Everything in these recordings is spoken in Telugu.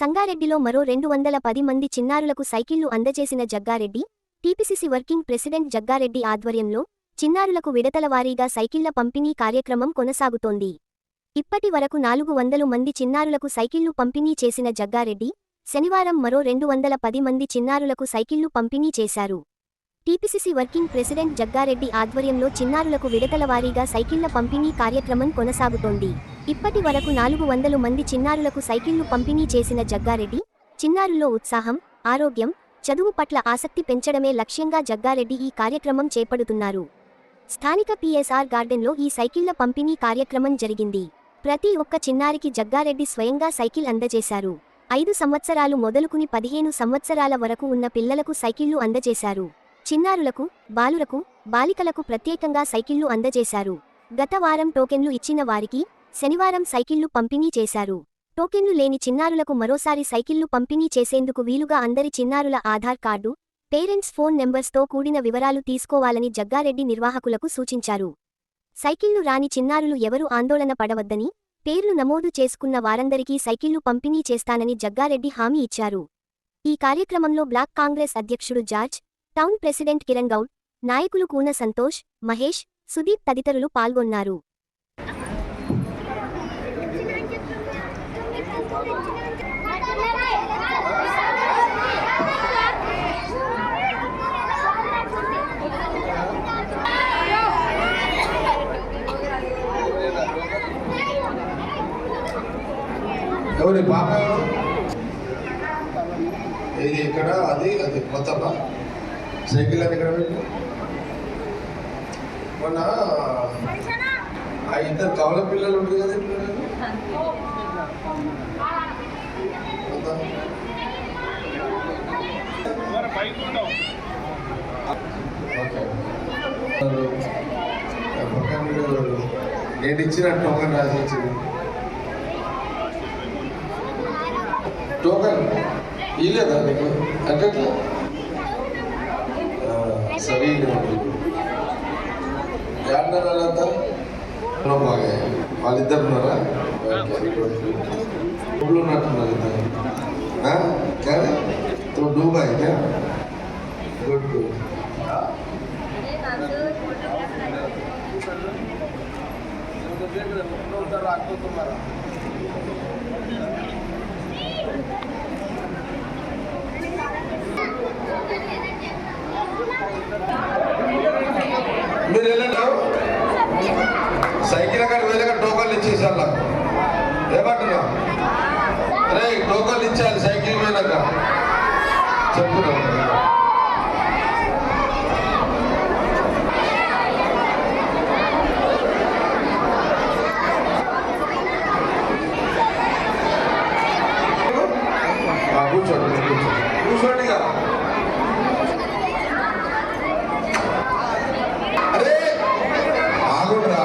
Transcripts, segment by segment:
సంగారెడ్డిలో మరో 210 మంది చిన్నారులకు సైకిళ్లు అందజేసిన Jaggareddy, TPCC working president Jaggareddy ఆధ్వర్యంలో చిన్నారులకు విడతల వారీగా సైకిళ్ల పంపిణీ కార్యక్రమం కొనసాగుతోంది. ఇప్పటి వరకు 400 మంది చిన్నారులకు సైకిళ్లు పంపిణీ చేసిన జగ్గారెడ్డి, శనివారం మరో 210 మంది చిన్నారులకు సైకిళ్లు పంపిణీ చేశారు. టీపీసీసీ వర్కింగ్ ప్రెసిడెంట్ జగ్గారెడ్డి ఆధ్వర్యంలో చిన్నారులకు విడతల వారీగా సైకిళ్ల పంపిణీ కార్యక్రమం కొనసాగుతోంది. ఇప్పటి వరకు 400 మంది చిన్నారులకు సైకిళ్లు పంపిణీ చేసిన జగ్గారెడ్డి, చిన్నారుల్లో ఉత్సాహం, ఆరోగ్యం, చదువు పట్ల ఆసక్తి పెంచడమే లక్ష్యంగా జగ్గారెడ్డి ఈ కార్యక్రమం చేపడుతున్నారు. స్థానిక పీఎస్ఆర్ గార్డెన్లో ఈ సైకిళ్ల పంపిణీ కార్యక్రమం జరిగింది. ప్రతి ఒక్క చిన్నారికి జగ్గారెడ్డి స్వయంగా సైకిల్ అందజేశారు. 5 సంవత్సరాలు మొదలుకుని 15 సంవత్సరాల వరకు ఉన్న పిల్లలకు సైకిళ్లు అందజేశారు. చిన్నారులకు, బాలురకు, బాలికలకు ప్రత్యేకంగా సైకిళ్లు అందజేశారు. గత వారం టోకెన్లు ఇచ్చిన వారికి శనివారం సైకిళ్లు పంపిణీ చేశారు. టోకెన్లు లేని చిన్నారులకు మరోసారి సైకిళ్లు పంపిణీ చేసేందుకు వీలుగా అందరి చిన్నారుల ఆధార్ కార్డు, పేరెంట్స్ ఫోన్ నెంబర్స్తో కూడిన వివరాలు తీసుకోవాలని జగ్గారెడ్డి నిర్వాహకులకు సూచించారు. సైకిళ్లు రాని చిన్నారులు ఎవరూ ఆందోళన పడవద్దని, పేర్లు నమోదు చేసుకున్న వారందరికీ సైకిళ్లు పంపిణీ చేస్తానని జగ్గారెడ్డి హామీ ఇచ్చారు. ఈ కార్యక్రమంలో బ్లాక్ కాంగ్రెస్ అధ్యక్షుడు George, town president Kiran Goud, నాయకులు కూన సంతోష్, మహేష్, సుదీప్ తదితరులు పాల్గొన్నారు. ఎవరి పాప ఇది ఇక్కడ అది కొత్తపా సైకిల్ అది ఇక్కడ మొన్న ఆ 2 కవల పిల్లలు ఉంటుంది కదా నేను ఇచ్చిన టోకన్ రాసి వచ్చింది. టోకన్ ఇలేదా నీకు అంటే సరే యాడ్నర్ వాళ్ళంతా బాగా వాళ్ళిద్దరు ఉన్నారా ఊళ్ళో ఉన్నట్టున్నారు ఇద్దరు కానీ తో డూబాయ్ గుడ్ గుడ్ మీరు వెళ్ళండి సైకిల్ అక్కడ వెళ్ళగా టోకన్లు ఇచ్చేసారు నాకు ఏమంటున్నా రే టోకన్లు ఇచ్చాలి సైకిల్ వెళ్ళక చెప్తున్నా. కూర్చోండి కూర్చోండి కదా అరే ఆగుండ్రా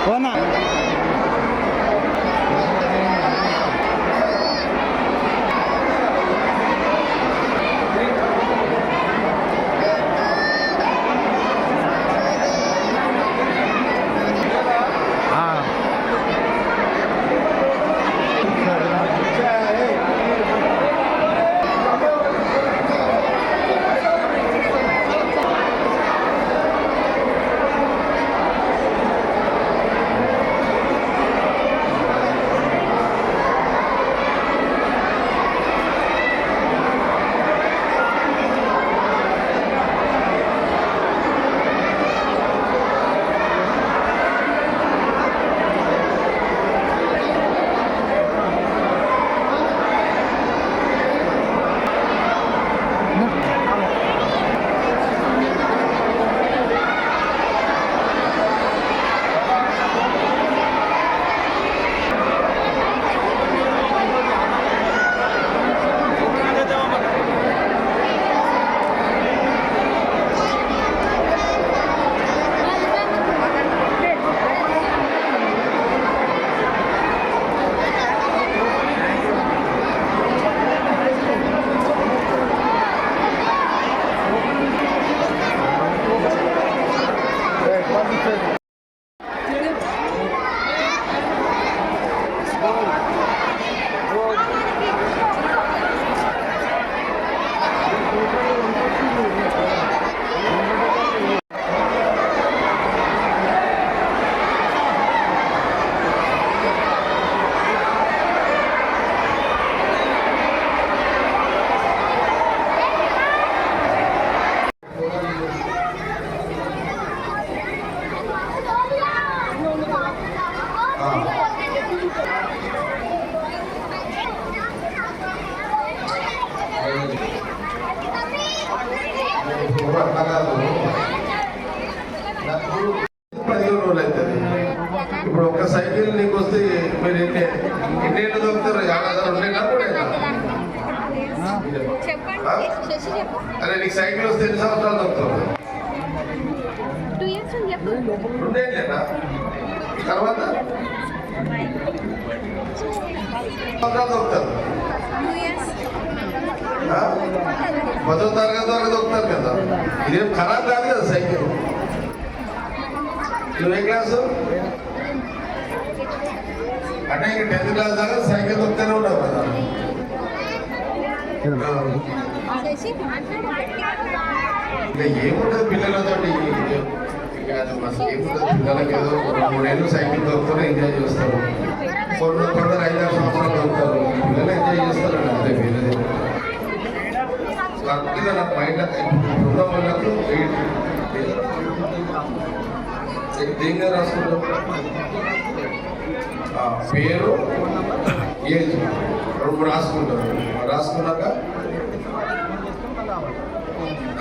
పోనా అట్లా కాదు, నాకు 15 రోజులు అవుతుంది. ఇప్పుడు ఒక సైకిల్ నీకు వస్తే మీరు ఎన్నేళ్ళు దొరుకుతారు? 2 కూడా అరే నీకు సైకిల్ వస్తే ఎన్ని సంవత్సరాలు దొరుకుతారు? 2 ఏళ్ళేనా? తర్వాత సంవత్సరాలు దొరుకుతారు. 10వ తరగతి వరకు దొరుకుతారు కదా. ఇదేం ఖరాబ్ కాదు కదా సైకిల్. నువ్వే క్లాసు అంటే ఇంక 10th క్లాస్ దాకా సైకిల్ దొరుకుతూనే ఉండవు కదా. ఇంకా ఏముంటుంది పిల్లలతో, ఏముంటుంది పిల్లలకి ఏదో 2-3 ఏళ్ళు సైకిల్ దొరుకుతారు, ఎంజాయ్ చేస్తారు. కొందరు 5-6 సంవత్సరాలు దొరుకుతారు, పిల్లలు ఎంజాయ్ చేస్తారండి. అంతే వేరేది కరెక్ట్గా నాకు మైండ్ ఉన్న వాళ్ళకు దేనిగా రాసుకుంటాం పేరు ఏజ్ 2 రాసుకుంటారు. రాసుకున్నాక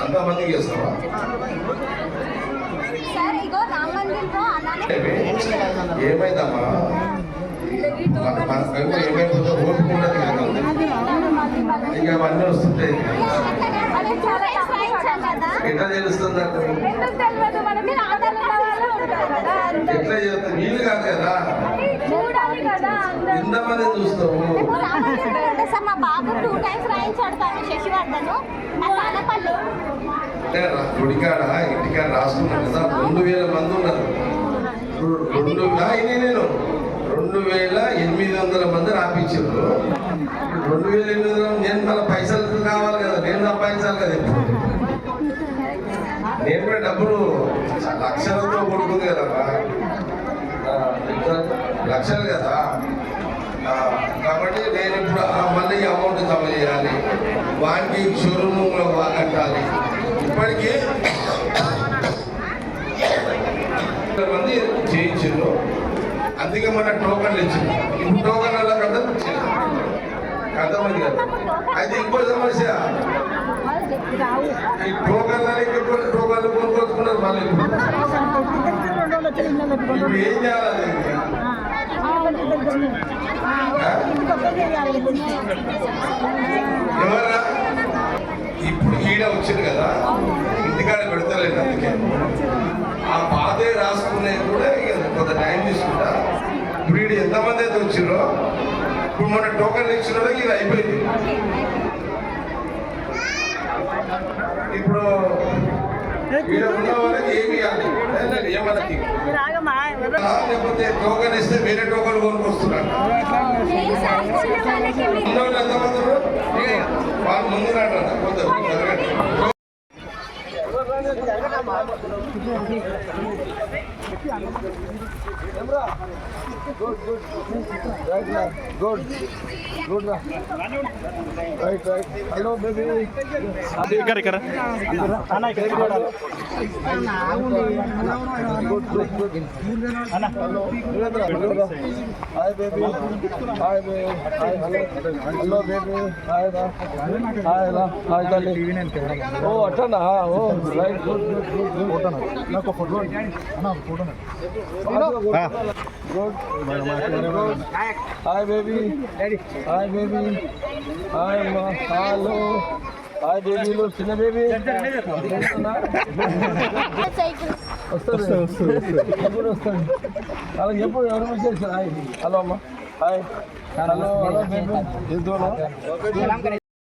అంతమందికి చేస్తావా? ఏమైందమ్మా ఏమైపోతే ఓపిక ఉండదు కదా, ఇక అవన్నీ వస్తుంటాయి. ఎట్లా తెలుస్తుంది నాకు? ఎట్లా చేస్తా? వీలు కాదు కదా, ఇంతమంది చూస్తావు. మా బాబు 2 times రాయించాడు శశివర్ధను అంటే గుడికాడ ఇంటికాడ రాసుకున్నాను కదా, 2000 మంది ఉన్నారు. 2800 మంది రాపించారు. 2800 నేను మళ్ళీ పైసలు కావాలి కదా, నేను సంపాదించాలి కదా. ఇప్పుడు నేను కూడా డబ్బులు లక్షలతో కొడుకుంది కదా, లక్షలు కదా. కాబట్టి నేను ఇప్పుడు మళ్ళీ అమౌంట్ జమ చేయాలి, వానికి షోరూమ్లో కట్టాలి. ఇప్పటికీ మంది చేయించారు, అందుకే మన టోకన్లు ఇచ్చింది. ఇప్పుడు టోకన్ల కథ అర్థమైంది కదా. అయితే ఇంకో సమస్య, ఈ టోకన్లు కొనుక్కొచ్చుకున్నారు మళ్ళీ. ఇప్పుడు ఏం చేయాలి? ఎవరా ఇప్పుడు ఈడ వచ్చింది కదా, ఇంటికాడ పెడతలేదు. అందుకే ఆ పాతే రాసుకునేది కూడా కొంత టైం ఇప్పుడు వీడు ఎంతమంది అయితే వచ్చిరో ఇప్పుడు మన టోకెన్ ఇచ్చిన వాళ్ళకి ఇది అయిపోయింది. ఇప్పుడు వీడు ఉన్న వాళ్ళకి ఏమి ఇవ్వాలి ఏమనకి లేకపోతే టోకెన్ ఇస్తే వేరే టోకెన్ కొనుక్కొస్తున్నారు. ఉన్నవాళ్ళు ఎంతమంది ఉన్నారు? వాళ్ళు ముందు రాండి కొంత హలో బేబీ ఇక్కడ hi baby hi baby hello baby hi రా హాయ్ రా హాయ్ తల్లి ఓ అట్టనా oh right good good good photo నాకు ఫోటో అన్న photo good hi baby hi baby hi మా హలో హాయ్ బేబీలు చిన్న బేబీ వస్తుంది ఎప్పుడు వస్తుంది వాళ్ళకి ఎప్పుడు ఎవరు మెసేజ్ హాయ్ హలో అమ్మ హాయ్ హలో హలో బేబీ